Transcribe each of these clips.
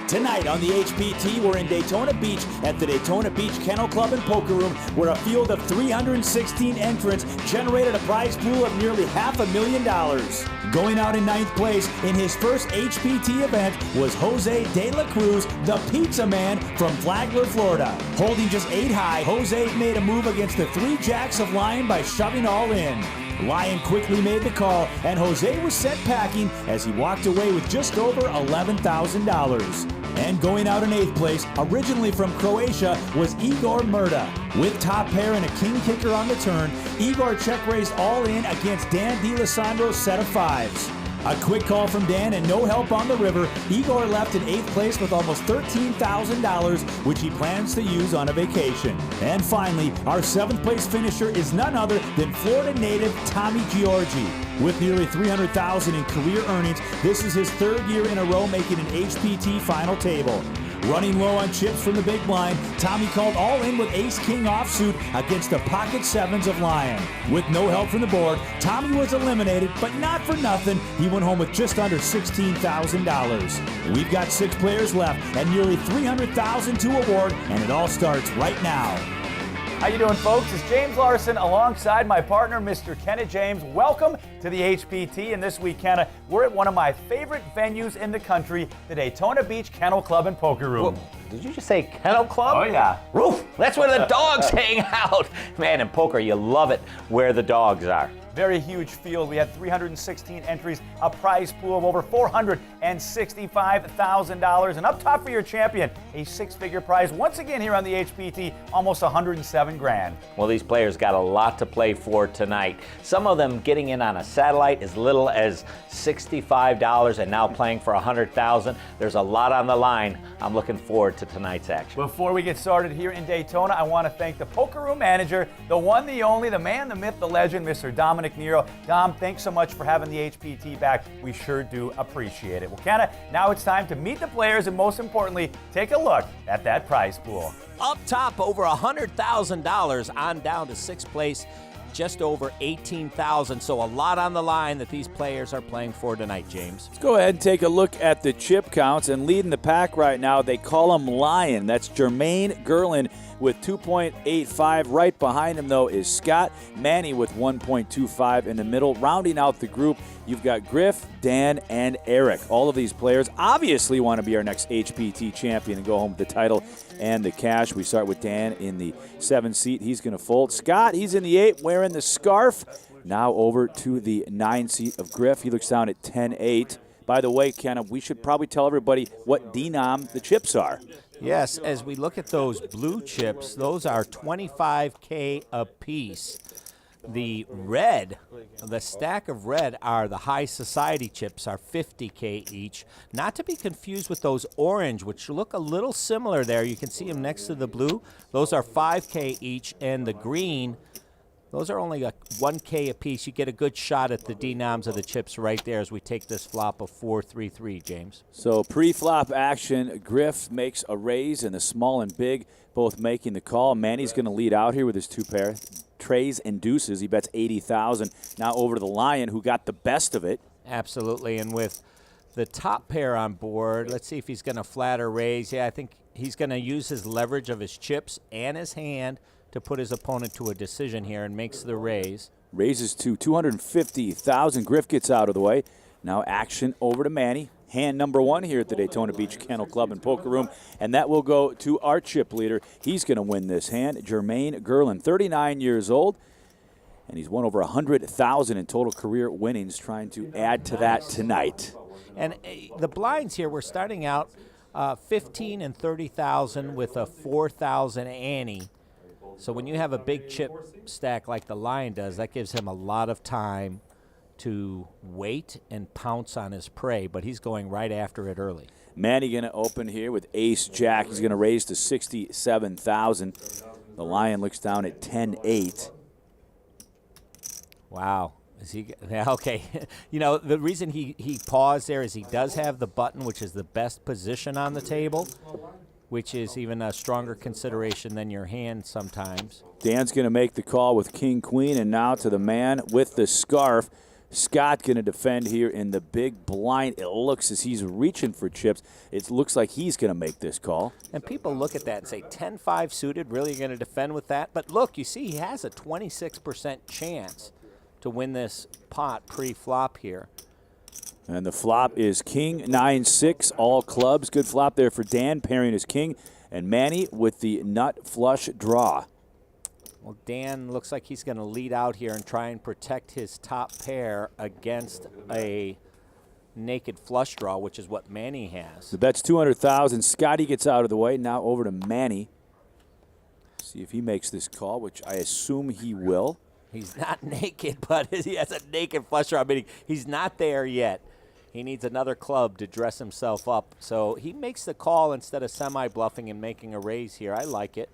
Tonight on the HPT, we're in Daytona Beach at the Daytona Beach Kennel Club and Poker Room, where a field of 316 entrants generated a prize pool of nearly $500,000. Going out in 9th place in his first HPT event was Jose De La Cruz, the pizza man from Flagler, Florida. Holding just 8 high, Jose made a move against the 3 jacks of Lion by shoving all in. Lion quickly made the call, and Jose was sent packing as he walked away with just over $11,000. And going out in 8th place, originally from Croatia, was Igor Murda. With top pair and a king kicker on the turn, Igor check-raised all in against Dan DALESSANDRO's set of 5s. A quick call from Dan and no help on the river, Igor left in 8th place with almost $13,000, which he plans to use on a vacation. And finally, our 7th place finisher is none other than Florida native Tommy GIORGI. With nearly $300,000 in career earnings, this is his 3rd year in a row making an HPT final table. Running low on chips from the big blind, Tommy called all in with ace-king offsuit against the pocket 7s of Lion. With no help from the board, Tommy was eliminated, but not for nothing. He went home with just under $16,000. We've got 6 players left and nearly $300,000 to award, and it all starts right now. How you doing, folks? It's James Larson alongside my partner, Mr. Kenna James. Welcome to the HPT, and this week, Kenna, we're at one of my favorite venues in the country, the Daytona Beach Kennel Club and Poker Room. Whoa, did you just say Kennel Club? Oh, yeah. Roof, that's where the dogs hang out. Man, in poker, you love it where the dogs are. Very huge field. We had 316 entries, a prize pool of over $465,000. And up top for your champion, a 6-figure prize. Once again here on the HPT, almost $107 grand. Well, these players got a lot to play for tonight. Some of them getting in on a satellite as little as $65 and now playing for $100,000. There's a lot on the line. I'm looking forward to tonight's action. Before we get started here in Daytona, I want to thank the poker room manager, the one, the only, the man, the myth, the legend, Mr. Dominic Nero. Dom, thanks so much for having the HPT back. We sure do appreciate it. Well, Kenna, now it's time to meet the players and, most importantly, take a look at that prize pool. Up top, over $100,000, on down to 6th place, just over $18,000. So a lot on the line that these players are playing for tonight, James. Let's go ahead and take a look at the chip counts. And leading the pack right now, they call him Lion. That's Jermaine Gerlin with 2.85. Right behind him, though, is Scott. MANNY with 1.25 in the middle. Rounding out the group, you've got Griff, Dan, and Eric. All of these players obviously want to be our next HPT champion and go home with the title and the cash. We start with Dan in the 7 seat. He's going to fold. Scott, he's in the 8 wearing the scarf. Now over to the 9 seat of Griff. He looks down at 10-8. By the way, Ken, we should probably tell everybody what denom the chips are. Yes, as we look at those blue chips, those are $25K a piece. The red, the stack of red are the high society chips, are $50K each. Not to be confused with those orange, which look a little similar there. You can see them next to the blue. Those are $5K each, and the green, those are only $1K a piece. You get a good shot at the denoms of the chips right there as we take this flop of 4-3-3, James. So pre-flop action, Griff makes a raise, and the small and big both making the call. Manny's going to lead out here with his 2 pair. Trays and deuces. He bets $80,000. Now over to the Lion, who got the best of it. Absolutely, and with the top pair on board, let's see if he's going to flat or raise. Yeah, I think he's going to use his leverage of his chips and his hand to put his opponent to a decision here and makes the raise. Raises to $250,000. Griff gets out of the way. Now action over to Manny. Hand number 1 here at the Daytona Beach Kennel Club and Poker Room, and that will go to our chip leader. He's going to win this hand, Jermaine Gerlin, 39 years old, and he's won over $100,000 in total career winnings, trying to add to that tonight. And the blinds here, we're starting out $15,000 and $30,000 with a $4,000 ante. So when you have a big chip stack like the Lion does, that gives him a lot of time to wait and pounce on his prey, but he's going right after it early. Manny going to open here with ace-jack. He's going to raise to $67,000. The Lion looks down at 10-8. Wow. Is he okay? You know, the reason he paused there is he does have the button, which is the best position on the table, which is even a stronger consideration than your hand sometimes. Dan's going to make the call with king-queen, and now to the man with the scarf. Scott going to defend here in the big blind. It looks as he's reaching for chips. It looks like he's going to make this call. And people look at that and say 10-5 suited, really going to defend with that? But look, you see he has a 26% chance to win this pot pre-flop here. And the flop is king 9-6, all clubs. Good flop there for Dan, pairing his king. And Manny with the nut flush draw. Well, Dan looks like he's going to lead out here and try and protect his top pair against a naked flush draw, which is what Manny has. The bet's 200,000. Scotty gets out of the way. Now over to Manny. See if he makes this call, which I assume he will. He's not naked, but he has a naked flush draw, meaning he's not there yet. He needs another club to dress himself up. So he makes the call instead of semi-bluffing and making a raise here. I like it.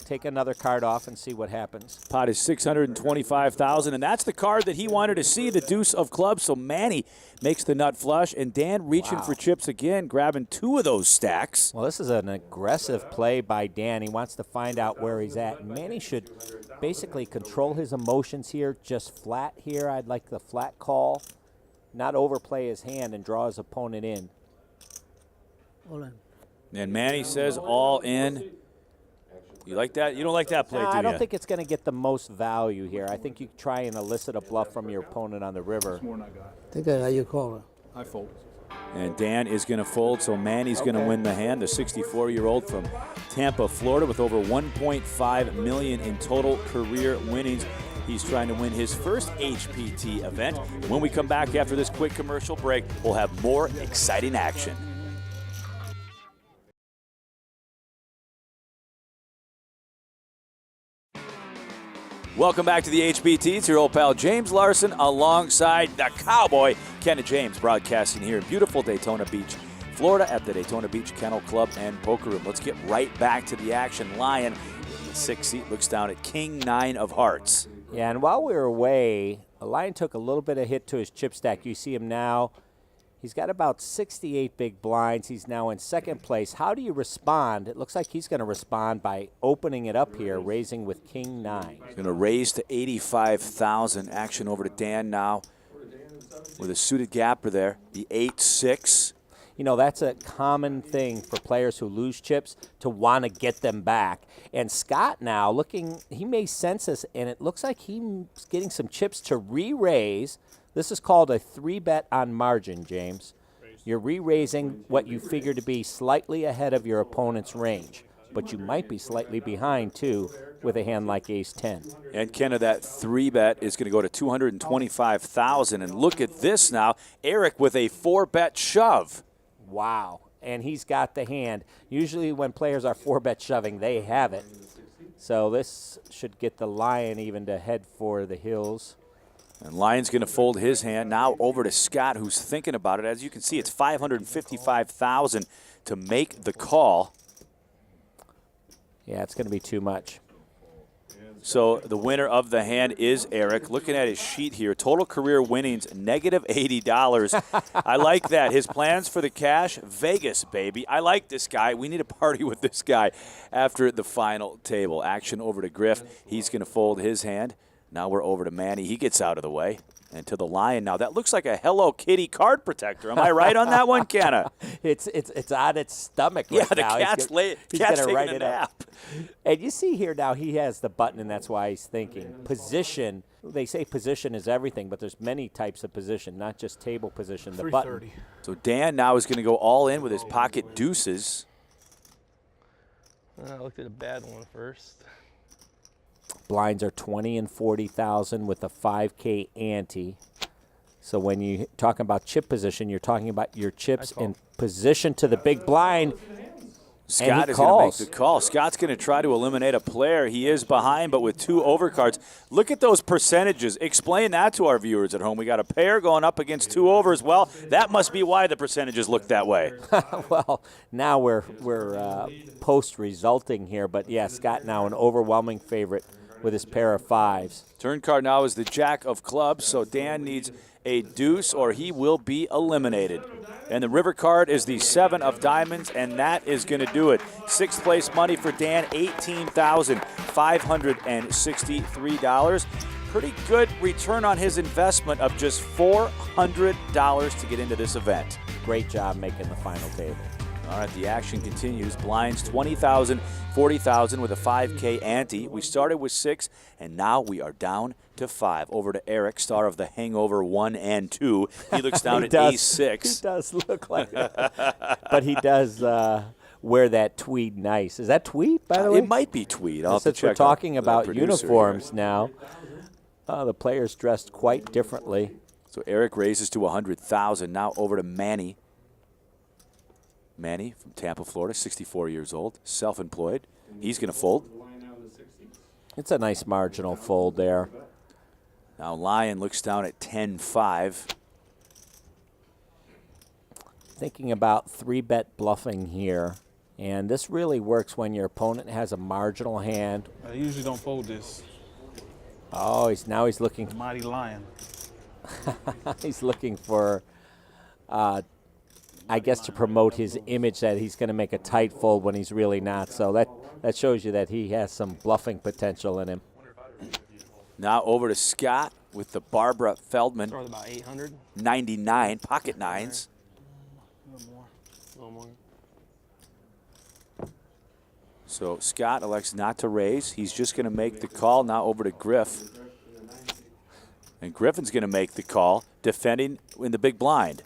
Take another card off and see what happens. Pot is 625,000, and that's the card that he wanted to see, the deuce of clubs. So Manny makes the nut flush, and Dan reaching for chips again, grabbing 2 of those stacks. Well, this is an aggressive play by Dan. He wants to find out where he's at. And Manny should basically control his emotions here, just flat here. I'd like the flat call, not overplay his hand and draw his opponent in. All in. And Manny says all in. You like that? You don't like that play, do you? I don't think it's going to get the most value here. I think you try and elicit a bluff from your opponent on the river. I think I got you call. I fold. And Dan is going to fold, so Manny's going to win the hand. The 64-year-old from Tampa, Florida, with over $1.5 million in total career winnings. He's trying to win his first HPT event. When we come back after this quick commercial break, we'll have more exciting action. Welcome back to the HPT. It's your old pal James Larson alongside the Cowboy, Kenneth James, broadcasting here in beautiful Daytona Beach, Florida at the Daytona Beach Kennel Club and Poker Room. Let's get right back to the action. Lion in the 6th seat looks down at King 9 of hearts. Yeah, and while we were away, Lion took a little bit of hit to his chip stack. You see him now. He's got about 68 big blinds. He's now in 2nd place. How do you respond? It looks like he's going to respond by opening it up here, raising with King 9. He's going to raise to 85,000. Action over to Dan now with a suited gapper there. The 8-6. You know, that's a common thing for players who lose chips to want to get them back. And Scott now looking, he may sense this, and it looks like he's getting some chips to re-raise. This is called a 3-bet on margin, James. You're re-raising what you figure to be slightly ahead of your opponent's range, but you might be slightly behind, too, with a hand like Ace-10. And Kenna, that 3-bet is going to go to 225,000. And look at this now. Eric with a 4-bet shove. Wow. And he's got the hand. Usually when players are 4-bet shoving, they have it. So this should get the Lion even to head for the hills. And Lion's going to fold his hand. Now over to Scott, who's thinking about it. As you can see, it's 555,000 to make the call. Yeah, it's going to be too much. So the winner of the hand is Eric. Looking at his sheet here, total career winnings, negative $80. I like that. His plans for the cash, Vegas, baby. I like this guy. We need a party with this guy after the final table. Action over to Griff. He's going to fold his hand. Now we're over to Manny. He gets out of the way. And to the Lion now. That looks like a Hello Kitty card protector. Am I right on that one, Kenna? It's on its stomach right now. Yeah, the cat's taking a nap. And you see here now he has the button, and that's why he's thinking. Position, they say position is everything, but there's many types of position, not just table position. The button. So Dan now is going to go all in with his pocket deuces. I looked at a bad one first. Blinds are 20 and 40,000 with a 5K ante. So when you're talking about chip position, you're talking about your chips in position to the big blind. Scott is going to make the call. Scott's going to try to eliminate a player. He is behind, but with 2 overcards. Look at those percentages. Explain that to our viewers at home. We got a pair going up against 2 overs. Well, that must be why the percentages look that way. Well, now we're post-resulting here. But, yeah, Scott now an overwhelming favorite with his pair of 5s. Turn card now is the Jack of clubs, so Dan needs a deuce or he will be eliminated. And the river card is the 7 of diamonds, and that is going to do it. 6th place money for Dan, $18,563. pretty good return on his investment of just $400 to get into this event. Great job making the final table. All right, the action continues. Blinds 20,000, 40,000 with a 5K ante. We started with 6, and now we are down to 5. Over to Eric, star of The Hangover 1 and 2. He looks down at A6. He does look like that. But he does wear that tweed nice. Is that tweed, by the way? It might be tweed. I'll have to Since we're check talking the about producer uniforms here. now, the players dressed quite differently. So Eric raises to 100,000. Now over to Manny. Manny from Tampa, Florida, 64 years old, self-employed. He's going to fold. It's a nice marginal fold there. Now Lion looks down at 10-5. Thinking about 3-bet bluffing here. And this really works when your opponent has a marginal hand. I usually don't fold this. Oh, now he's looking. Mighty Lion. He's looking for, I guess, to promote his image that he's going to make a tight fold when he's really not. So that shows you that he has some bluffing potential in him. Now over to Scott with the Barbara Feldman. Start about 800. 99, pocket nines. A little more. So Scott elects not to raise. He's just going to make the call. Now over to Griff. And Griffin's going to make the call, defending in the big blind.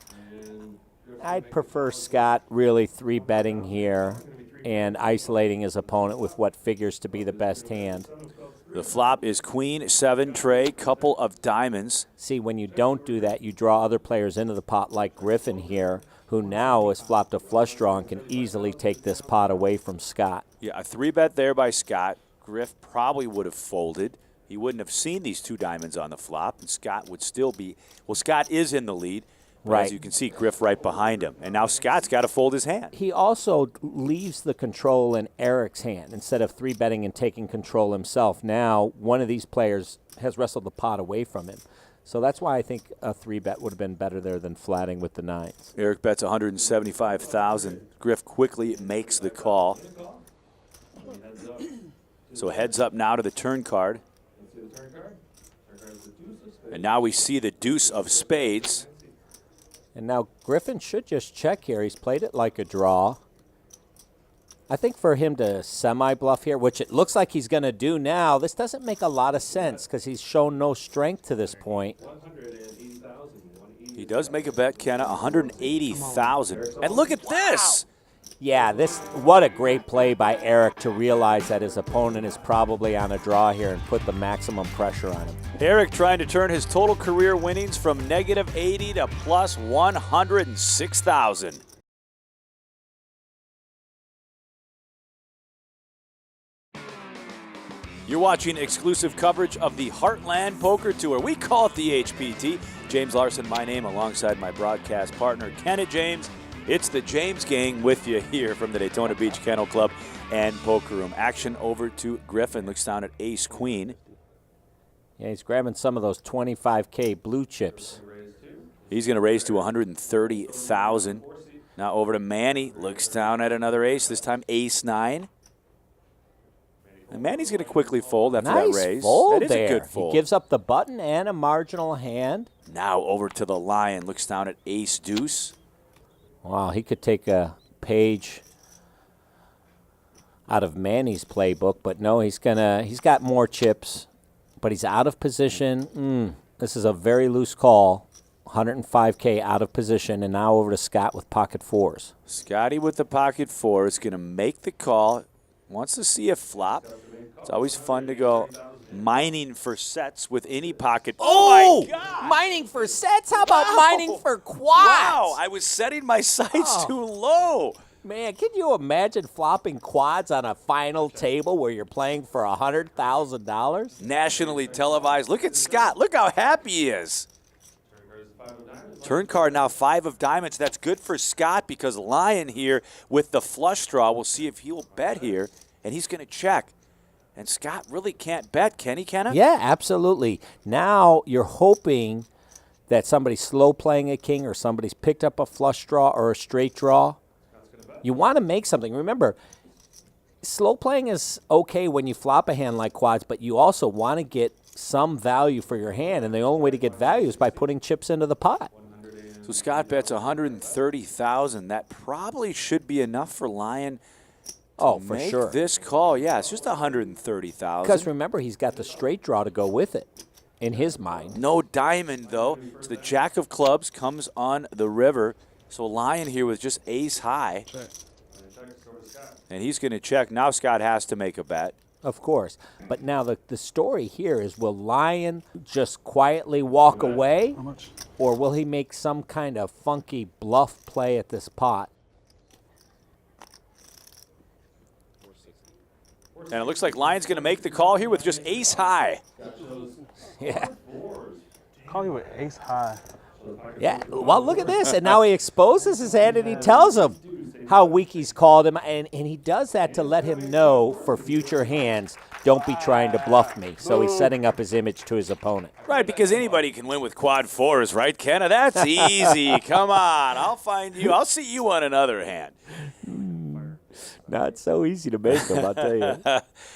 I'd prefer Scott really 3-betting here and isolating his opponent with what figures to be the best hand. The flop is queen, 7 tray, couple of diamonds. See, when you don't do that, you draw other players into the pot like Griffin here, who now has flopped a flush draw and can easily take this pot away from Scott. Yeah, a 3-bet there by Scott. Griff probably would have folded. He wouldn't have seen these 2 diamonds on the flop, and Scott would still be, well, Scott is in the lead. But right. As you can see, Griff right behind him. And now Scott's got to fold his hand. He also leaves the control in Eric's hand instead of 3-betting and taking control himself. Now, one of these players has wrestled the pot away from him. So that's why I think a 3-bet would have been better there than flatting with the 9s. Eric bets 175,000. Griff quickly makes the call. So heads up now to the turn card. And now we see the deuce of spades. And now Griffin should just check here. He's played it like a draw. I think for him to semi-bluff here, which it looks like he's going to do now, this doesn't make a lot of sense because he's shown no strength to this point. He does make a bet, Kenna, 180,000. And look at this! Yeah, what a great play by Eric to realize that his opponent is probably on a draw here and put the maximum pressure on him. Eric trying to turn his total career winnings from -80 to plus 106,000. You're watching exclusive coverage of the Heartland Poker Tour. We call it the HPT. James Larson, my name, alongside my broadcast partner, Kenneth James. It's the James Gang with you here from the Daytona Beach Kennel Club and Poker Room. Action over to Griffin. Looks down at ace-queen. Yeah, he's grabbing some of those 25K blue chips. He's going to raise to 130,000. Now over to Manny. Looks down at another ace, this time ace-9. And Manny's going to quickly fold after that raise. Fold that is there. a good fold. He gives up the button and a marginal hand. Now over to the Lion. Looks down at ace-deuce. Wow, he could take a page out of Manny's playbook, but no, he's got more chips, but he's out of position. This is a very loose call. 105K out of position, and now over to Scott with pocket 4s. Scotty with the pocket 4 is going to make the call. Wants to see a flop. It's always fun to go mining for sets with any pocket. Oh, my God! Mining for sets? How about mining for quads? Wow, I was setting my sights too low. Man, can you imagine flopping quads on a final table where you're playing for $100,000? Nationally televised. Look at Scott. Look how happy he is. Turn card now 5 of diamonds. That's good for Scott because Lion here with the flush draw. We'll see if he'll bet here, and he's going to check. And Scott really can't bet, can he, Kenna? Yeah, absolutely. Now you're hoping that somebody's slow playing a king or somebody's picked up a flush draw or a straight draw. You want to make something. Remember, slow playing is okay when you flop a hand like quads, but you also want to get some value for your hand, and the only way to get value is by putting chips into the pot. So Scott bets 130,000. That probably should be enough for Lion to For make sure. this call. Yeah, it's just 130,000. Because remember, he's got the straight draw to go with it in his mind. No diamond, though. So the jack of clubs comes on the river. So Lion here with just ace high. And he's going to check. Now Scott has to make a bet. Of course. But now the story here is, will Lion just quietly walk away? How much? Or will he make some kind of funky bluff play at this pot? And it looks like Lion's going to make the call here with just ace high. Yeah. Call you with ace high. Yeah. Well, look at this. And now he exposes his hand and he tells him how weak he's called him. And he does that to let him know for future hands, don't be trying to bluff me. So he's setting up his image to his opponent. Right, because anybody can win with quad fours, right, Kenna? That's easy. Come on. I'll find you. I'll see you on another hand. Not so easy to make them, I'll tell you.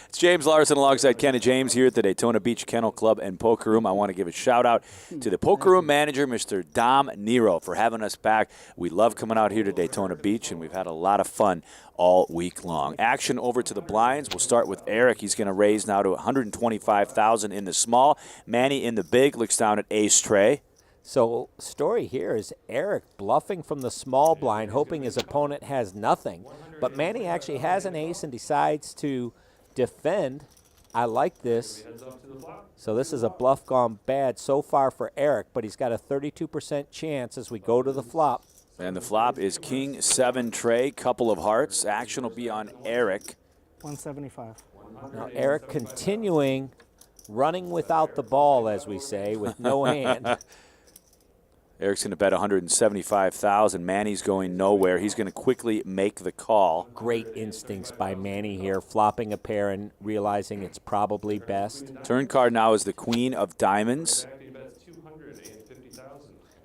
It's James Larson alongside Kenna James here at the Daytona Beach Kennel Club and Poker Room. I want to give a shout-out to the Poker Room manager, Mr. Dom Nero, for having us back. We love coming out here to Daytona Beach, and we've had a lot of fun all week long. Action over to the blinds. We'll start with Eric. He's going to raise now to $125,000 in the small. Manny in the big looks down at ace tray. So story here is Eric bluffing from the small blind, hoping his opponent has nothing. But Manny actually has an ace and decides to defend. I like this. So this is a bluff gone bad so far for Eric, but he's got a 32% chance as we go to the flop. And the flop is king 7 tray, couple of hearts. Action will be on Eric. 175. Now Eric continuing running without the ball, as we say, with no hand. Eric's going to bet 175,000. Manny's going nowhere. He's going to quickly make the call. Great instincts by Manny here, flopping a pair and realizing it's probably best. Turn card now is the queen of diamonds.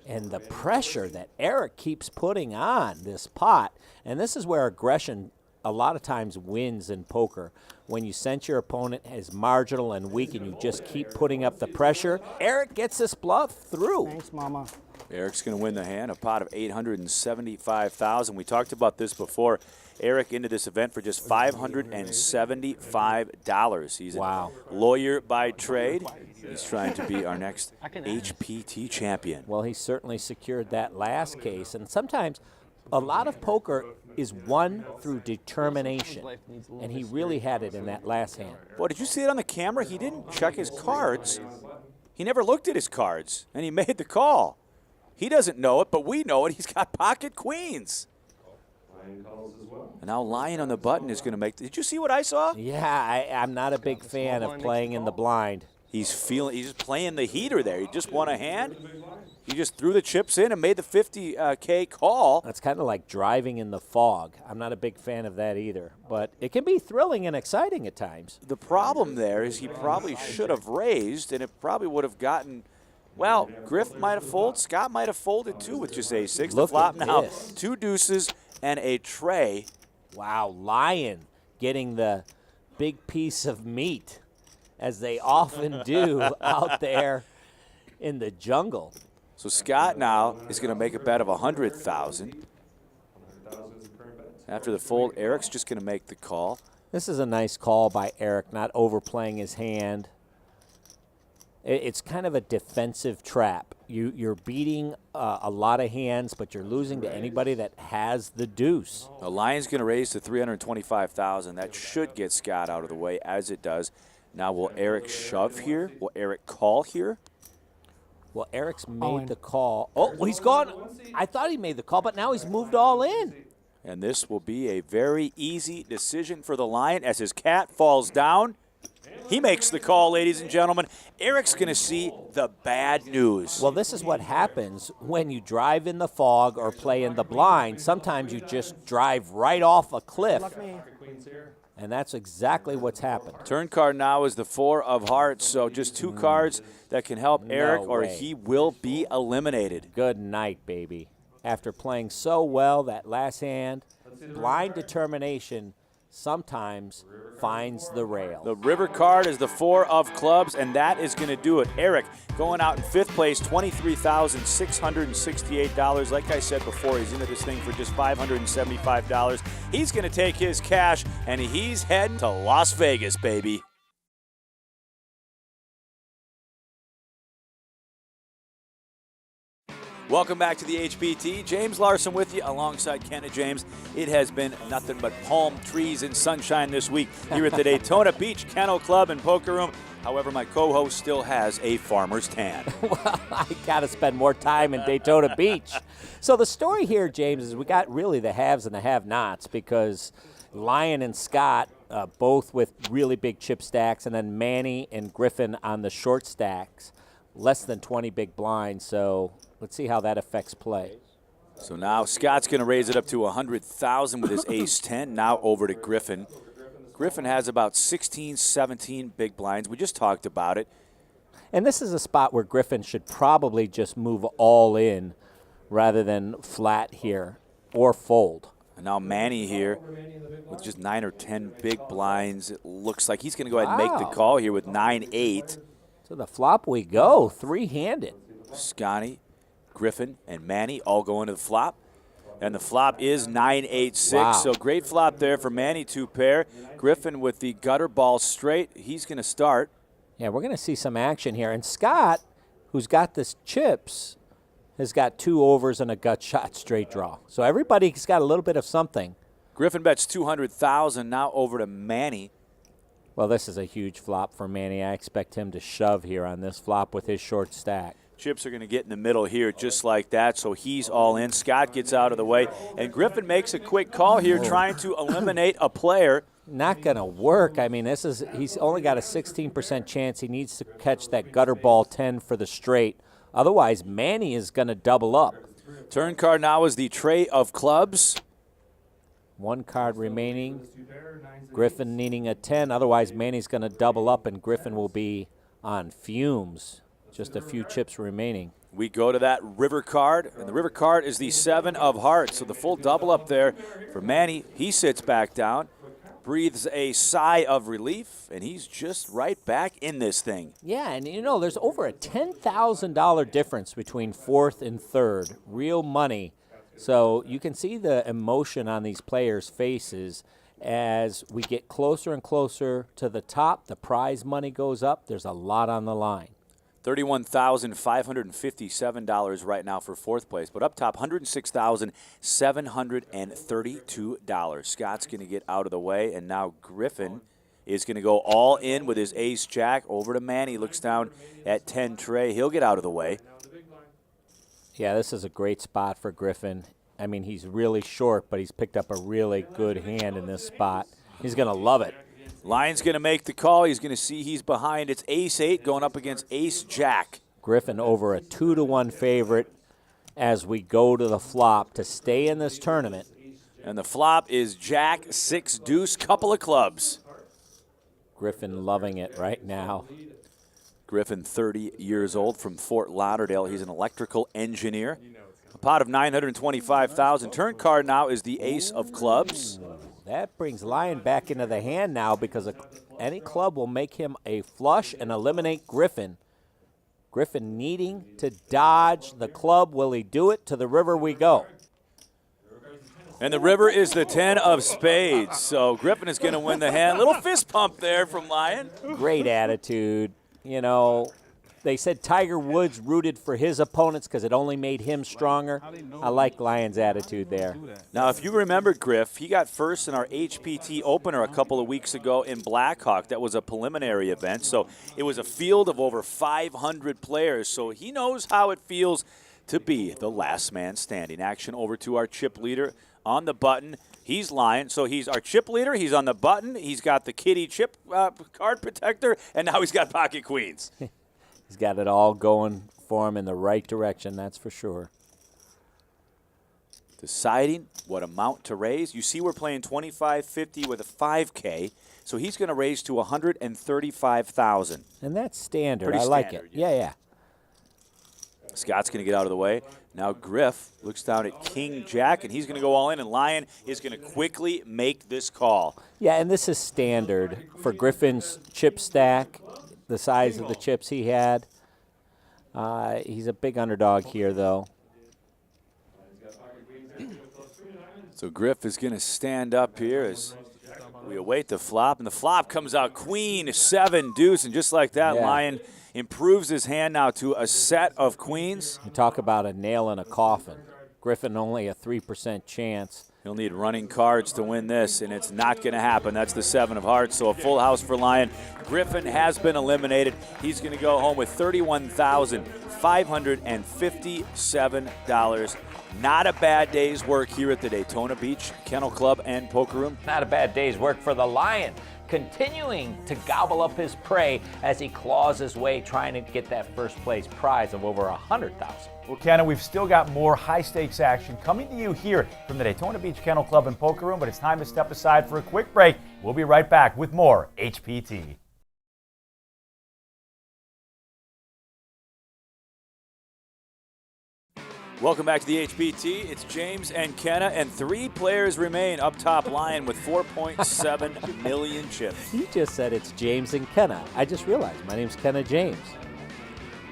And the pressure that Eric keeps putting on this pot, and this is where aggression a lot of times wins in poker. When you sense your opponent is marginal and weak and you just keep putting up the pressure, Eric gets this bluff through. Thanks, Mama. Eric's going to win the hand, a pot of $875,000. We talked about this before. Eric into this event for just $575. He's a lawyer by trade. He's trying to be our next HPT champion. Well, he certainly secured that last case. And sometimes a lot of poker is won through determination. And he really had it in that last hand. Boy, did you see it on the camera? He didn't check his cards. He never looked at his cards, and he made the call. He doesn't know it, but we know it. He's got pocket queens. And now Lion on the button is going to make. Did you see what I saw? Yeah, I'm not a big fan of playing in the blind. He's just playing the heater there. He just won a hand. He just threw the chips in and made the 50K call. That's kind of like driving in the fog. I'm not a big fan of that either, but it can be thrilling and exciting at times. The problem there is he probably should have raised, and it probably would have gotten. Well, Griff might have folded. Scott might have folded too with just a 6. The flop now, 2 deuces and a tray. Wow, Lion getting the big piece of meat, as they often do out there in the jungle. So Scott now is going to make a bet of 100,000. After the fold, Eric's just going to make the call. This is a nice call by Eric, not overplaying his hand. It's kind of a defensive trap. You're beating a lot of hands, but you're losing to anybody that has the deuce. The Lion's going to raise to 325,000. That should get Scott out of the way, as it does. Now, will Eric shove here? Will Eric call here? Well, Eric's made the call. Oh, well, he's gone. I thought he made the call, but now he's moved all in. And this will be a very easy decision for the Lion as his cat falls down. He makes the call, ladies and gentlemen. Eric's going to see the bad news. Well, this is what happens when you drive in the fog or play in the blind. Sometimes you just drive right off a cliff. And that's exactly what's happened. Turn card now is the 4 of hearts, so just 2 cards that can help Eric, or he will be eliminated. Good night, baby. After playing so well that last hand, blind determination sometimes finds the rail. The river card is the 4 of clubs, and that is going to do it. Eric going out in 5th place, $23,668. Like I said before, he's into this thing for just $575. He's going to take his cash, and he's heading to Las Vegas, baby. Welcome back to the HPT. James Larson with you alongside Ken and James. It has been nothing but palm trees and sunshine this week here at the Daytona Beach Kennel Club and Poker Room. However, my co-host still has a farmer's tan. Well, I got to spend more time in Daytona Beach. So the story here, James, is we got really the haves and the have-nots because Lion and Scott, both with really big chip stacks, and then Manny and Griffin on the short stacks, less than 20 big blinds. So let's see how that affects play. So now Scott's going to raise it up to $100,000 with his ace-10. Now over to Griffin. Griffin has about 16, 17 big blinds. We just talked about it. And this is a spot where Griffin should probably just move all in rather than flat here or fold. And now Manny here with just 9 or 10 big blinds. It looks like he's going to go ahead and make the call here with 9-8. To the flop we go, three-handed. Scotty, Griffin, and Manny all going to the flop. And the flop is 9-8-6. Wow. So great flop there for Manny, 2-pair. Griffin with the gutter ball straight. He's going to start. Yeah, we're going to see some action here. And Scott, who's got this chips, has got 2 overs and a gut shot straight draw. So everybody's got a little bit of something. Griffin bets $200,000. Now over to Manny. Well, this is a huge flop for Manny. I expect him to shove here on this flop with his short stack. Chips are going to get in the middle here just like that, so he's all in. Scott gets out of the way, and Griffin makes a quick call here trying to eliminate a player. Not going to work. I mean, he's only got a 16% chance. He needs to catch that gutter ball 10 for the straight. Otherwise, Manny is going to double up. Turn card now is the tray of clubs. 1 card remaining. Griffin needing a 10. Otherwise, Manny's going to double up, and Griffin will be on fumes. Just a few chips remaining. We go to that river card, and the river card is the 7 of hearts. So the full double up there for Manny. He sits back down, breathes a sigh of relief, and he's just right back in this thing. Yeah, and you know, there's over a $10,000 difference between 4th and 3rd. Real money. So you can see the emotion on these players' faces as we get closer and closer to the top. The prize money goes up. There's a lot on the line. $31,557 right now for 4th place. But up top, $106,732. Scott's going to get out of the way, and now Griffin is going to go all in with his ace-jack. Over to Manny, looks down at 10 tray. He'll get out of the way. Yeah, this is a great spot for Griffin. I mean, he's really short, but he's picked up a really good hand in this spot. He's going to love it. Lion's going to make the call. He's going to see he's behind. It's ace-8 going up against ace-jack. Griffin over a 2-1 favorite as we go to the flop to stay in this tournament. And the flop is jack, 6 deuce, couple of clubs. Griffin loving it right now. Griffin, 30 years old, from Fort Lauderdale. He's an electrical engineer. A pot of $925,000. Turn card now is the ace of clubs. That brings Lion back into the hand now because any club will make him a flush and eliminate Griffin. Griffin needing to dodge the club. Will he do it? To the river we go. And the river is the 10 of spades. So Griffin is going to win the hand. Little fist pump there from Lion. Great attitude. You know, they said Tiger Woods rooted for his opponents because it only made him stronger. I like Lion's attitude there. Now, if you remember, Griff, he got first in our HPT opener a couple of weeks ago in Blackhawk. That was a preliminary event. So it was a field of over 500 players. So he knows how it feels to be the last man standing. Action over to our chip leader on the button. He's Lion, so he's our chip leader. He's on the button. He's got the kitty chip card protector, and now he's got pocket queens. He's got it all going for him in the right direction, that's for sure. Deciding what amount to raise. You see we're playing $25.50 with a 5K, so he's going to raise to $135,000. And that's standard. Pretty I like standard, it. Yeah, yeah. Scott's going to get out of the way. Now Griff looks down at King Jack, and he's going to go all in, and Lion is going to quickly make this call. Yeah, and this is standard for Griffin's chip stack, the size of the chips he had. He's a big underdog here, though. So Griff is going to stand up here as we await the flop, and the flop comes out queen, 7, deuce, and just like that, Yeah. Lion improves his hand now to a set of queens. You talk about a nail in a coffin. Griffin only a 3% chance. He'll need running cards to win this, and it's not going to happen. That's the 7 of hearts, so a full house for Lion. Griffin has been eliminated. He's going to go home with $31,557. Not a bad day's work here at the Daytona Beach Kennel Club and Poker Room. Not a bad day's work for the Lion, continuing to gobble up his prey as he claws his way, trying to get that first place prize of over $100,000. Well, Kenna, we've still got more high-stakes action coming to you here from the Daytona Beach Kennel Club and Poker Room, but it's time to step aside for a quick break. We'll be right back with more HPT. Welcome back to the HPT. It's James and Kenna, and 3 players remain up top. Lion with 4.7 million chips. You just said it's James and Kenna. I just realized my name's Kenna James.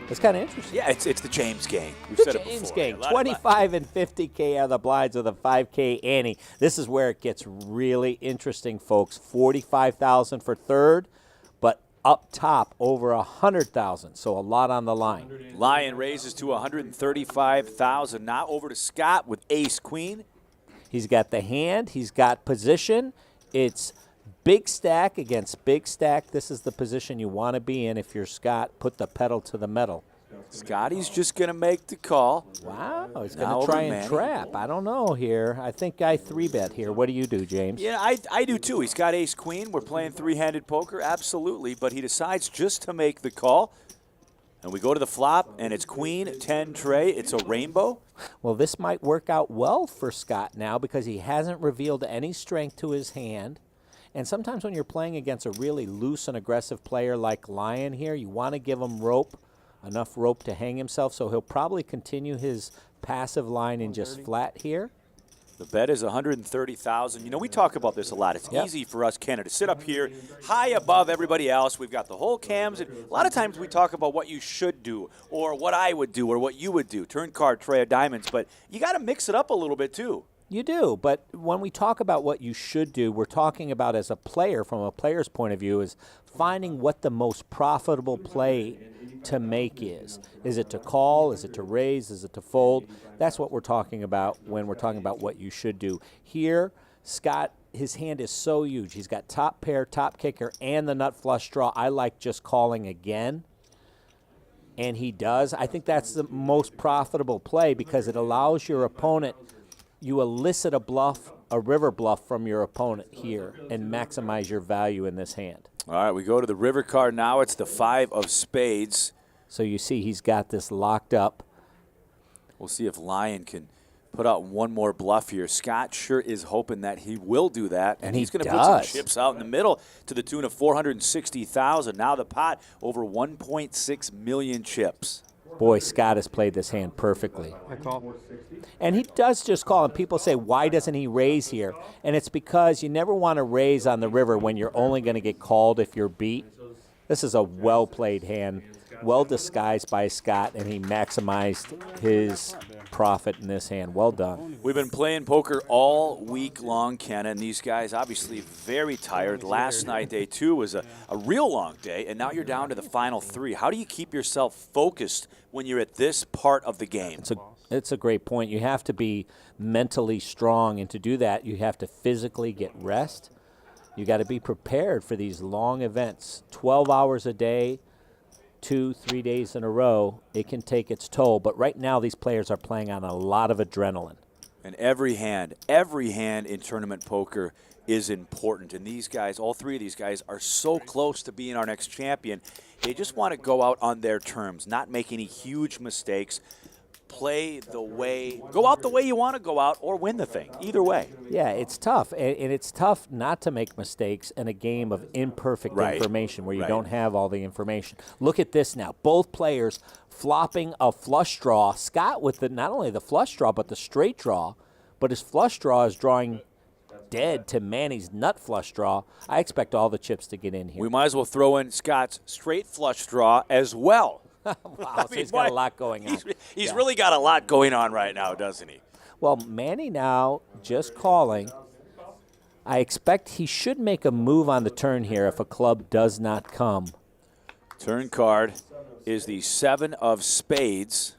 It's kind of interesting. Yeah, it's the James gang. We've The said it James before. gang, A lot of 25 and 50K are the blinds with a 5K ante. This is where it gets really interesting, folks. 45,000 for third, but up top over 100,000. So a lot on the line. Lion raises to 135,000. Now over to Scott with ace queen. He's got the hand. He's got position. It's big stack against big stack. This is the position you want to be in if you're Scott. Put the pedal to the metal. Scotty's just going to make the call. Wow, he's Now going to try over and Manny. trap. I don't know here. I think I 3-bet here. What do you do, James? Yeah, I do too. He's got ace queen. We're playing 3-handed poker, absolutely. But he decides just to make the call. And we go to the flop, and it's queen, 10 tray. It's a rainbow. Well, this might work out well for Scott now because he hasn't revealed any strength to his hand. And sometimes when you're playing against a really loose and aggressive player like Lion here, you want to give him rope, enough rope to hang himself. So he'll probably continue his passive line and just flat here. The bet is 130,000. You know, we talk about this a lot. It's Yep. easy for us, Kenna, to sit up here high above everybody else. We've got the whole cams. And a lot of times we talk about what you should do or what I would do or what you would do. Turn card, tray of diamonds. But you got to mix it up a little bit, too. You do, but when we talk about what you should do, we're talking about as a player, from a player's point of view, is finding what the most profitable play to make is. Is it to call? Is it to raise? Is it to fold? That's what we're talking about when we're talking about what you should do. Here, Scott, his hand is so huge. He's got top pair, top kicker, and the nut flush draw. I like just calling again. And he does. I think that's the most profitable play because it allows your opponent, you elicit a bluff, a river bluff from your opponent here and maximize your value in this hand. All right, we go to the river card now. It's the 5 of spades. So you see he's got this locked up. We'll see if Lion can put out one more bluff here. Scott sure is hoping that he will do that. And he's he going to put some does. chips out in the middle to the tune of 460,000. Now the pot over 1.6 million chips. Boy, Scott has played this hand perfectly. I call. And he does just call, and people say, why doesn't he raise here? And it's because you never want to raise on the river when you're only going to get called if you're beat. This is a well-played hand, well disguised by Scott, and he maximized his profit in this hand. Well done. We've been playing poker all week long, Ken, and these guys obviously very tired. Last night, day 2, was a real long day, and now you're down to the final 3. How do you keep yourself focused when you're at this part of the game? It's a great point. You have to be mentally strong, and to do that, you have to physically get rest. You got to be prepared for these long events. 12 hours a day, 2-3 days in a row, it can take its toll. But right now, these players are playing on a lot of adrenaline. And every hand in tournament poker is important. And these guys, all 3 of these guys, are so close to being our next champion. They just want to go out on their terms, not make any huge mistakes. play go out the way you want to go out, or win the thing. Either way. Yeah, it's tough, and it's tough not to make mistakes in a game of imperfect information where you don't have all the information. Look at this now. Both players flopping a flush draw. Scott with not only the flush draw, but the straight draw, but his flush draw is drawing dead to Manny's nut flush draw. I expect all the chips to get in here. We might as well throw in Scott's straight flush draw as well. Wow, so he's got a lot going on. He's really got a lot going on right now, doesn't he? Well, Manny now just calling. I expect he should make a move on the turn here if a club does not come. Turn card is the 7 of spades.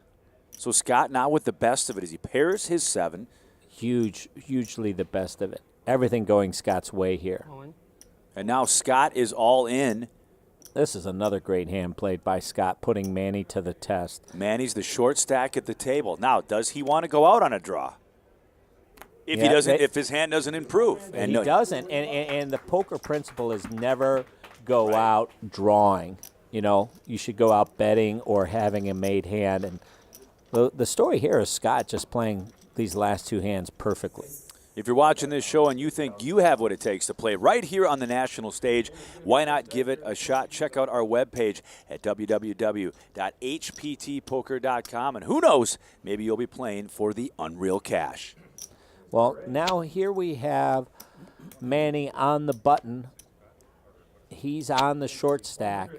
So Scott now with the best of it as he pairs his 7. Hugely the best of it. Everything going Scott's way here. And now Scott is all in. This is another great hand played by Scott, putting Manny to the test. Manny's the short stack at the table. Now, does he want to go out on a draw? If he doesn't, if his hand doesn't improve. And he doesn't. And the poker principle is never go out drawing. You know, you should go out betting or having a made hand. And the story here is Scott just playing these last 2 hands perfectly. If you're watching this show and you think you have what it takes to play right here on the national stage, why not give it a shot? Check out our webpage at www.hptpoker.com. And who knows, maybe you'll be playing for the Unreal Cash. Well, now here we have Manny on the button. He's on the short stack.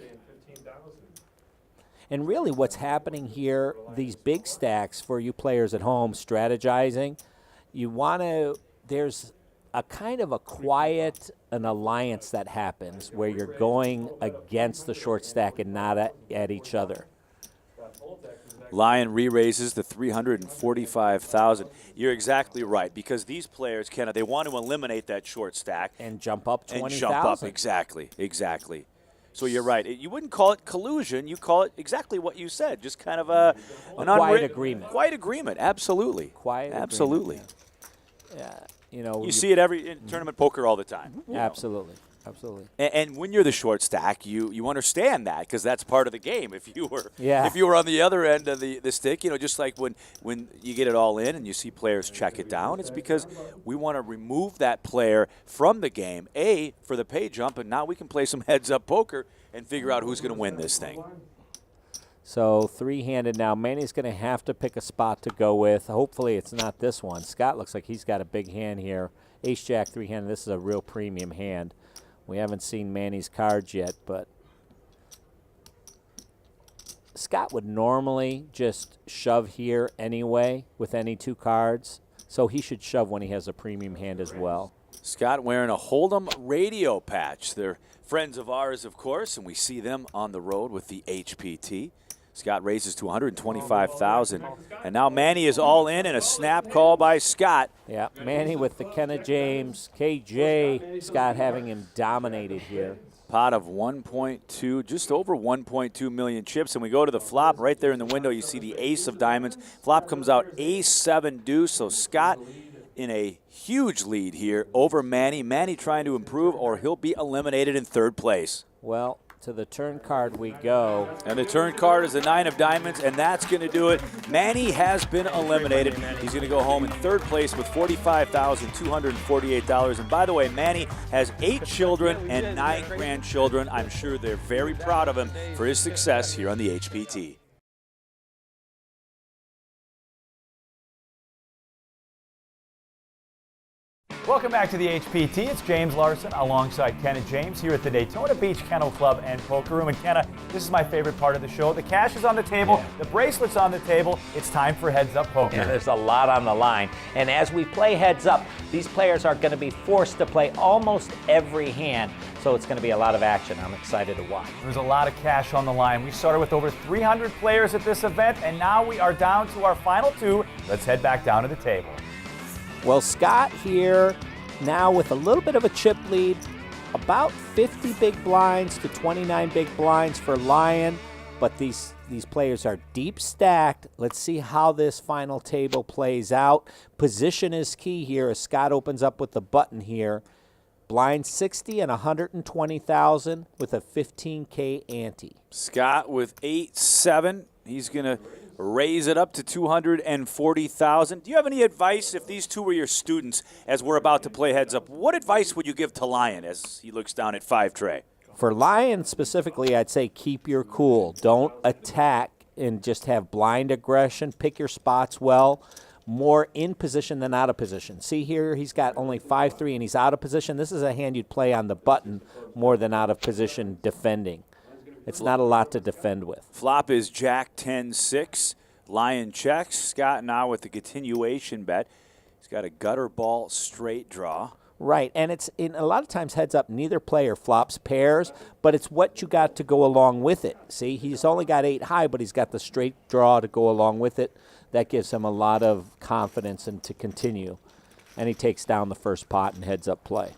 And really what's happening here, these big stacks for you players at home strategizing, you want to, there's a kind of a quiet, an alliance that happens where you're going against the short stack and not at each other. Lion re-raises the 345,000. You're exactly right, because these players, Ken, they want to eliminate that short stack. And jump up 20,000. And jump up, exactly. So you're right. You wouldn't call it collusion. You call it exactly what you said, just kind of a quiet agreement. Quiet agreement, absolutely. Quiet absolutely. Agreement. Yeah, you know. You see it in tournament poker all the time. Absolutely. Absolutely. And when you're the short stack, you understand that, because that's part of the game. If you were on the other end of the stick, you know, just like when you get it all in and you see players check it down, it's because we want to remove that player from the game, for the pay jump, and now we can play some heads-up poker and figure out who's going to win this thing. So 3-handed now. Manny's going to have to pick a spot to go with. Hopefully it's not this one. Scott looks like he's got a big hand here. Ace-Jack 3-handed. This is a real premium hand. We haven't seen Manny's cards yet, but Scott would normally just shove here anyway with any 2 cards, so he should shove when he has a premium hand as well. Scott wearing a Hold'em radio patch. They're friends of ours, of course, and we see them on the road with the HPT. Scott raises to 125,000, and now Manny is all in, and a snap call by Scott. Yeah, Manny with the Kenna James, KJ, Scott having him dominated here. Pot of 1.2, just over 1.2 million chips, and we go to the flop. Right there in the window, you see the ace of diamonds. Flop comes out ace-7 deuce, so Scott in a huge lead here over Manny. Manny trying to improve, or he'll be eliminated in 3rd place. Well, to the turn card we go. And the turn card is the 9 of diamonds, and that's going to do it. Manny has been eliminated. He's going to go home in 3rd place with $45,248. And by the way, Manny has 8 children and 9 grandchildren. I'm sure they're very proud of him for his success here on the HPT. Welcome back to the HPT. It's James Larson alongside Ken and James here at the Daytona Beach Kennel Club and Poker Room. And Kenna, this is my favorite part of the show. The cash is on the table. The bracelet's on the table. It's time for Heads Up Poker. Yeah, there's a lot on the line. And as we play Heads Up, these players are going to be forced to play almost every hand. So it's going to be a lot of action. I'm excited to watch. There's a lot of cash on the line. We started with over 300 players at this event, and now we are down to our final 2. Let's head back down to the table. Well, Scott here now with a little bit of a chip lead, about 50 big blinds to 29 big blinds for Lion, but these players are deep stacked. Let's see how this final table plays out. Position is key here as Scott opens up with the button here. Blind 60 and 120,000 with a 15K ante. Scott with 8-7. He's going to raise it up to 240,000. Do you have any advice if these two were your students as we're about to play heads up? What advice would you give to Lion as he looks down at 5 tray? For Lion specifically, I'd say keep your cool. Don't attack and just have blind aggression. Pick your spots well. More in position than out of position. See here, he's got only 5-3 and he's out of position. This is a hand you'd play on the button more than out of position defending. It's not a lot to defend with. Flop is Jack 10-6. Lion checks. Scott now with the continuation bet. He's got a gutter ball straight draw. Right, and it's in a lot of times heads up, neither player flops pairs, but it's what you got to go along with it. See, he's only got 8 high, but he's got the straight draw to go along with it. That gives him a lot of confidence and to continue. And he takes down the first pot and heads up play.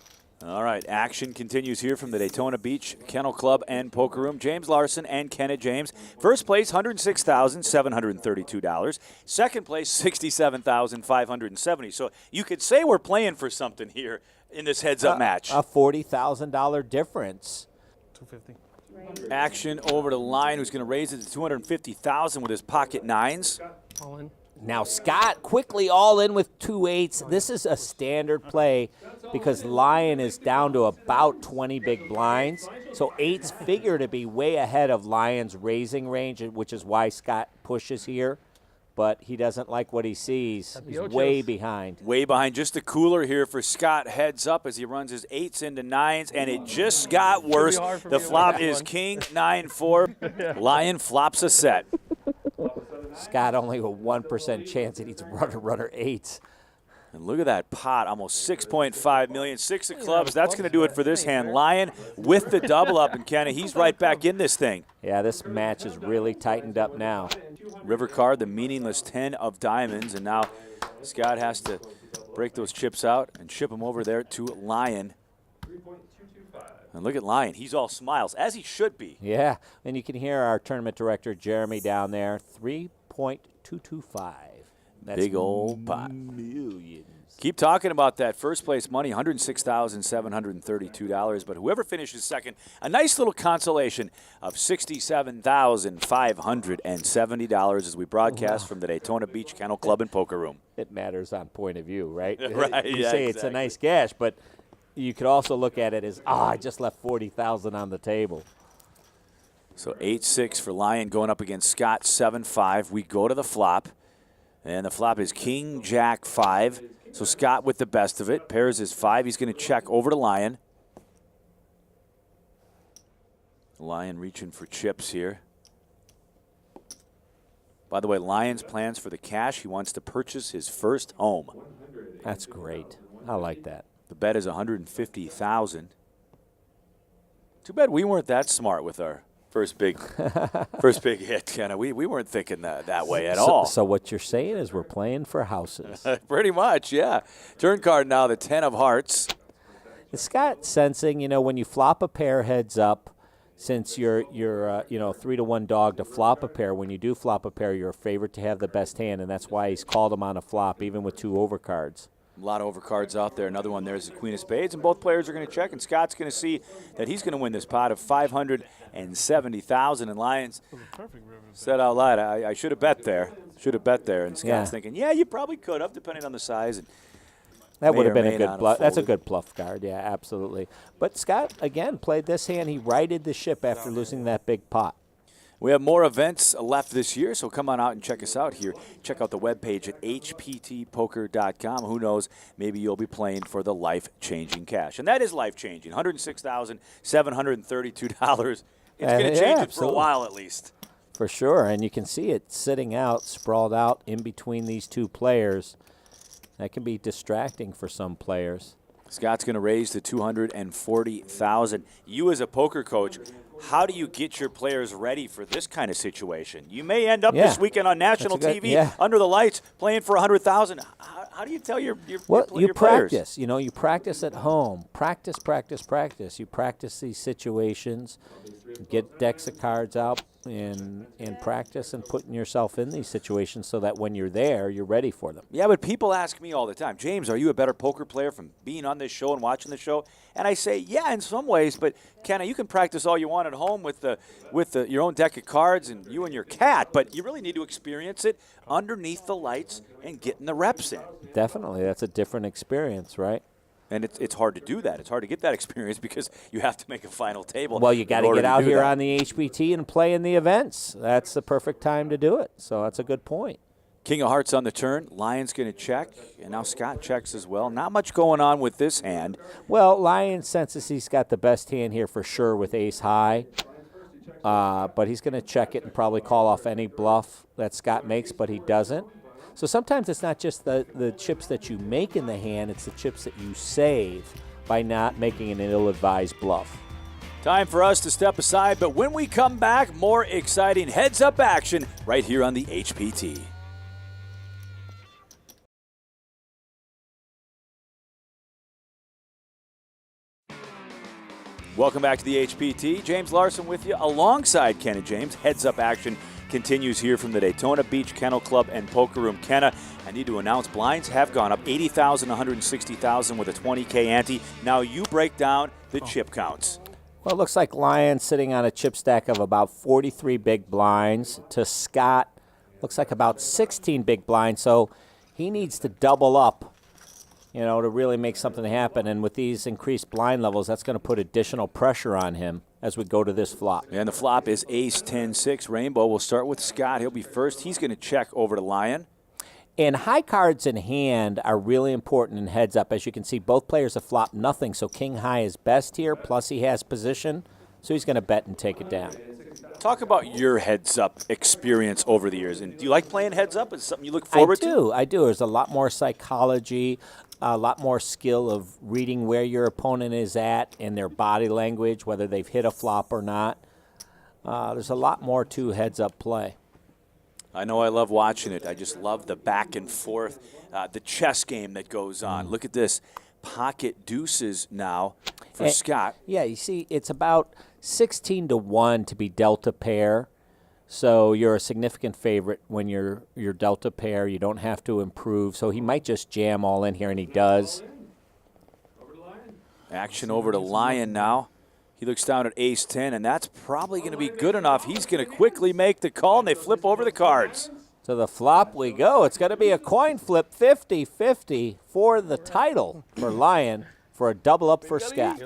All right, action continues here from the Daytona Beach Kennel Club and Poker Room. James Larson and Kenneth James. First place, $106,732. Second place, $67,570. So you could say we're playing for something here in this heads-up match. A $40,000 difference. 250. Action over to Lion, who's going to raise it to $250,000 with his pocket nines. All in. Now Scott quickly all in with 2 8s. This is a standard play because Lion is down to about 20 big blinds. So 8s figure to be way ahead of Lion's raising range, which is why Scott pushes here. But he doesn't like what he sees. He's way behind. Way behind. Just a cooler here for Scott. Heads up as he runs his 8s into 9s, and it just got worse. The flop is King 9-4. Lion flops a set. Scott only a 1% chance that he's runner 8s. And look at that pot, almost $6.5 million. 6 of clubs, that's going to do it for this hand. Lion with the double up, and Kenny, he's right back in this thing. Yeah, this match is really tightened up now. River card, the meaningless 10 of diamonds, and now Scott has to break those chips out and ship them over there to Lion. And look at Lion, he's all smiles, as he should be. Yeah, and you can hear our tournament director, Jeremy, down there, 3.225. That's big old pot. Millions. Keep talking about that first place money, $106,732. But whoever finishes second, a nice little consolation of $67,570 as we broadcast from the Daytona Beach Kennel Club and Poker Room. It matters on point of view, right? Right, You yeah, say exactly. It's a nice cash, but you could also look at it as, I just left $40,000 on the table. So 8-6 for Lion going up against Scott 7-5. We go to the flop. And the flop is King, Jack, 5. So Scott with the best of it. Pairs is 5. He's going to check over to Lion. Lion reaching for chips here. By the way, Lion's plans for the cash. He wants to purchase his first home. That's great. I like that. The bet is $150,000. Too bad we weren't that smart with our first big hit, Kenna. We weren't thinking that way at all. So what you're saying is we're playing for houses. Pretty much, yeah. Turn card now, the 10 of hearts. Is Scott sensing, when you flop a pair heads up, since you're 3-to-1 dog to flop a pair, when you do flop a pair, you're a favorite to have the best hand, and that's why he's called him on a flop, even with 2 overcards. A lot of overcards out there. Another one there's the Queen of Spades, and both players are going to check, and Scott's going to see that he's going to win this pot of $570,000. And Lions said out loud, I should have bet there. And Scott's thinking, yeah, you probably could have, depending on the size. And that would have been a good bluff. That's a good bluff card, yeah, absolutely. But Scott, again, played this hand. He righted the ship after losing that big pot. We have more events left this year, so come on out and check us out here. Check out the webpage at hptpoker.com. Who knows, maybe you'll be playing for the life-changing cash. And that is life-changing, $106,732. It's going to change it for a while at least. For sure, and you can see it sitting out, sprawled out in between these two players. That can be distracting for some players. Scott's going to raise to $240,000. You as a poker coach, how do you get your players ready for this kind of situation? You may end up this weekend on national TV under the lights playing for $100,000. How do you tell your you players? Practice. You practice at home. Practice. You practice these situations. get decks of cards out and practice and putting yourself in these situations so that when you're there, you're ready for them. Yeah, but people ask me all the time, James, are you a better poker player from being on this show and watching the show? And I say, yeah, in some ways, but Kenna, you can practice all you want at home with your own deck of cards and you and your cat, but you really need to experience it underneath the lights and getting the reps in. Definitely, that's a different experience, right? And it's hard to do that. It's hard to get that experience because you have to make a final table. Well, you got to get out here on the HPT and play in the events. That's the perfect time to do it. So that's a good point. King of Hearts on the turn. Lion's going to check, and now Scott checks as well. Not much going on with this hand. Well, Lion senses he's got the best hand here for sure with ace high. But he's going to check it and probably call off any bluff that Scott makes, but he doesn't. So sometimes it's not just the chips that you make in the hand, it's the chips that you save by not making an ill-advised bluff. Time for us to step aside, but when we come back, more exciting heads-up action right here on the HPT. Welcome back to the HPT. James Larson with you alongside Ken and James. Heads-up action continues here from the Daytona Beach Kennel Club and Poker Room. Kenna, I need to announce blinds have gone up 80,000, 160,000 with a 20K ante. Now you break down the chip counts. Well, it looks like Lion sitting on a chip stack of about 43 big blinds. To Scott, looks like about 16 big blinds. So he needs to double up, to really make something happen. And with these increased blind levels, that's going to put additional pressure on him as we go to this flop. And the flop is ace 10-6 rainbow. We'll start with Scott. He'll be first. He's going to check over to Lion. And high cards in hand are really important in heads up. As you can see, both players have flopped nothing, so king high is best here, plus he has position, so he's going to bet and take it down. Talk about your heads-up experience over the years. And do you like playing heads-up? Is it something you look forward to? I do. There's a lot more psychology, a lot more skill of reading where your opponent is at in their body language, whether they've hit a flop or not. There's a lot more to heads-up play. I know I love watching it. I just love the back and forth, the chess game that goes on. Look at this. Pocket deuces now for Scott. Yeah, you see, it's about 16-1 to be delta pair. So you're a significant favorite when you're delta pair. You don't have to improve. So he might just jam all in here, and he does. Action over to Lion now. He looks down at ace 10, and that's probably going to be good enough. He's going to quickly make the call, and they flip over the cards. To the flop we go. It's going to be a coin flip, 50-50 for the title for Lion for a double up for Scott.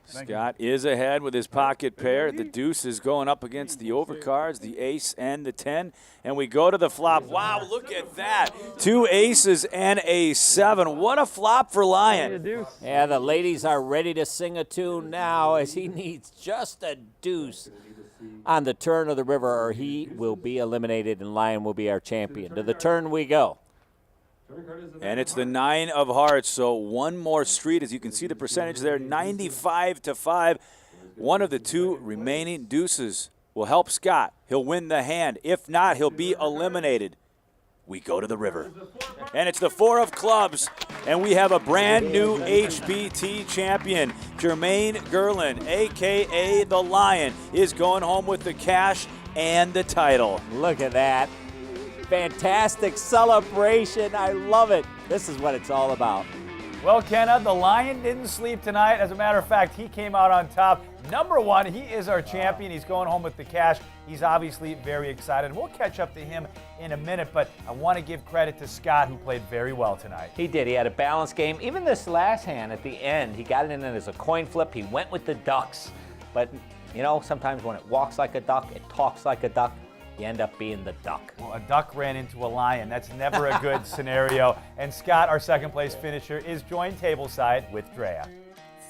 Scott is ahead with his pocket pair. The deuce is going up against the overcards, the ace and the 10. And we go to the flop. Wow, look at that. 2 aces and a 7. What a flop for Lion. Yeah, the ladies are ready to sing a tune now as he needs just a deuce on the turn of the river, or he will be eliminated and Lion will be our champion. To the turn we go. And it's the 9 of hearts, so one more street. As you can see the percentage there, 95-5. One of the 2 remaining deuces will help Scott. He'll win the hand. If not, he'll be eliminated. We go to the river. And it's the 4 of clubs, and we have a brand new HPT champion. Jermaine Gerlin, a.k.a. the Lion, is going home with the cash and the title. Look at that. Fantastic celebration. I love it. This is what it's all about. Well, Kenna, the Lion didn't sleep tonight. As a matter of fact, he came out on top. Number 1, he is our champion. He's going home with the cash. He's obviously very excited. We'll catch up to him in a minute, but I want to give credit to Scott, who played very well tonight. He did. He had a balanced game. Even this last hand at the end, he got it in as a coin flip. He went with the ducks. But, sometimes when it walks like a duck, it talks like a duck. You end up being the duck. Well, a duck ran into a lion. That's never a good scenario. And Scott, our second place finisher, is joined tableside with Drea.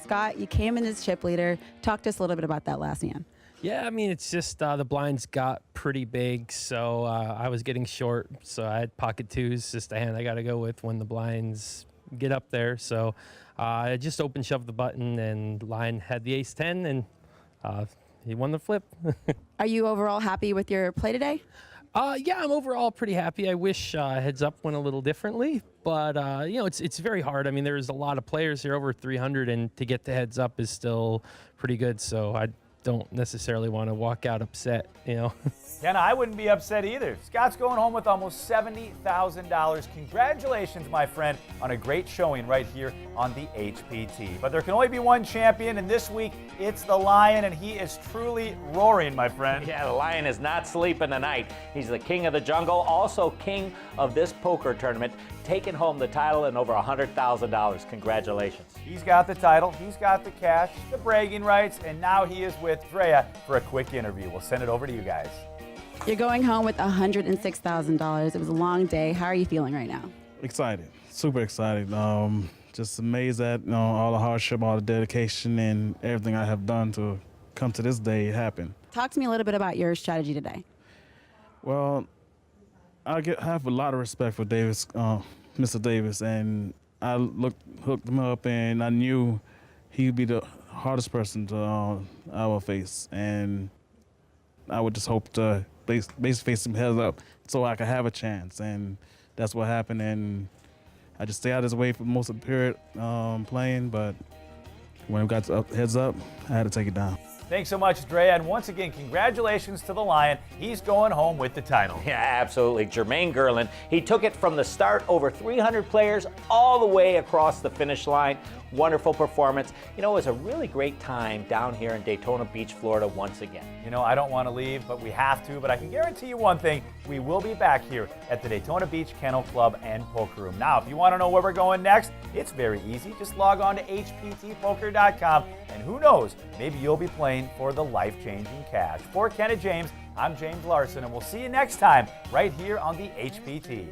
Scott, you came in as chip leader. Talk to us a little bit about that last hand. Yeah, I mean, it's just the blinds got pretty big, so I was getting short. So I had pocket 2s, just a hand I got to go with when the blinds get up there. So I just open shoved the button, and Lion had the ace 10, and he won the flip. Are you overall happy with your play today? Yeah, I'm overall pretty happy. I wish heads up went a little differently, but it's very hard. I mean, there's a lot of players here, over 300, and to get the heads up is still pretty good. So don't necessarily want to walk out upset, you know. Ken, I wouldn't be upset either. Scott's going home with almost $70,000. Congratulations, my friend, on a great showing right here on the HPT. But there can only be one champion, and this week it's the Lion, and he is truly roaring, my friend. Yeah, the Lion is not sleeping tonight. He's the king of the jungle, also king of this poker tournament, taking home the title and over $100,000. Congratulations. He's got the title, he's got the cash, the bragging rights, and now he is with Drea for a quick interview. We'll send it over to you guys. You're going home with $106,000. It was a long day. How are you feeling right now? Excited, super excited. Just amazed at all the hardship, all the dedication, and everything I have done to come to this day happen. Talk to me a little bit about your strategy today. Well, I have a lot of respect for Davis, Mr. Davis, and I hooked him up, and I knew he'd be the hardest person to I will face, and I would just hope to basically face him heads up so I could have a chance, and that's what happened. And I just stayed out of his way for most of the period playing, but when it got heads up, I had to take it down. Thanks so much, Drea, and once again, congratulations to the Lion. He's going home with the title. Yeah, absolutely. Jermaine Gerlin, he took it from the start, over 300 players, all the way across the finish line. Wonderful performance. You know, it was a really great time down here in Daytona Beach, Florida once again. You know, I don't want to leave, but we have to. But I can guarantee you one thing. We will be back here at the Daytona Beach Kennel Club and Poker Room. Now, if you want to know where we're going next, it's very easy. Just log on to hptpoker.com, and who knows, maybe you'll be playing for the life-changing cash. For Ken and James, I'm James Larson, and we'll see you next time right here on the HPT.